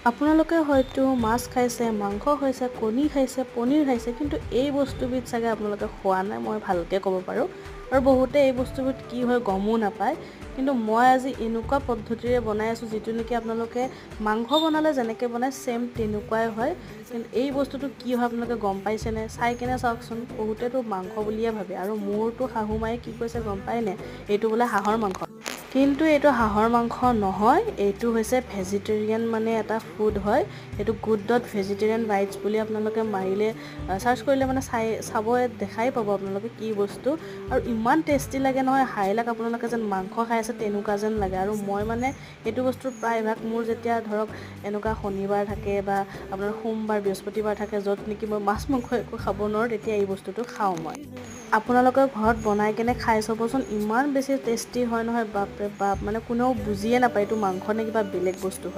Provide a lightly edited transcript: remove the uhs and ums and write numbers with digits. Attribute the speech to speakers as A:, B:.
A: আপোনালোকে হয়তো মাছ খাইছে, মাংস খাইছে, কণী খাইছে, পনীৰ খাইছে, কিন্তু এই বস্তুবিধ চাগে আপোনালোকে খোৱা নাই, মই ভালকৈ ক'ব পাৰোঁ। আৰু বহুতে এই বস্তুবিধ কি হয় গমো নাপায়। কিন্তু মই আজি এনেকুৱা পদ্ধতিৰে বনাই আছোঁ যিটো নেকি আপোনালোকে মাংস বনালে যেনেকৈ বনায় ছেম তেনেকুৱাই হয়। কিন্তু এই বস্তুটো কি হয় আপোনালোকে গম পাইছেনে? চাই কেনে চাওকচোন। বহুতেতো মাংস বুলিয়ে ভাবে, আৰু মোৰতো শাহু মায়ে কি কৈছে গম পায়নে? এইটো বোলে হাঁহৰ মাংস। কিন্তু এইটো হাঁহৰ মাংস নহয়, এইটো হৈছে ভেজিটেৰিয়ান মানে এটা ফুড হয়। এইটো good.vegetarian rights বুলি আপোনালোকে মাৰিলে চাৰ্চ কৰিলে মানে চাব দেখাই পাব আপোনালোকে কি বস্তু। আৰু ইমান টেষ্টি লাগে নহয়, হাইলাক আপোনালোকে যেন মাংস খাই আছে তেনেকুৱা যেন লাগে। আৰু মই মানে এইটো বস্তুৰ প্ৰায়ভাগ মোৰ যেতিয়া ধৰক এনেকুৱা শনিবাৰ থাকে বা আপোনাৰ সোমবাৰ বৃহস্পতিবাৰ থাকে য'ত নেকি মই মাছ মাংস একো খাব নোৱাৰোঁ, তেতিয়া এই বস্তুটো খাওঁ মই। আপোনালোকে ঘৰত বনাই কেনে খাই চাবচোন, ইমান বেছি টেষ্টি হয় নহয়, বাপৰে বাপ, মানে কোনেও বুজিয়ে নাপায় এইটো মাংস নে কিবা বেলেগ বস্তু হয়।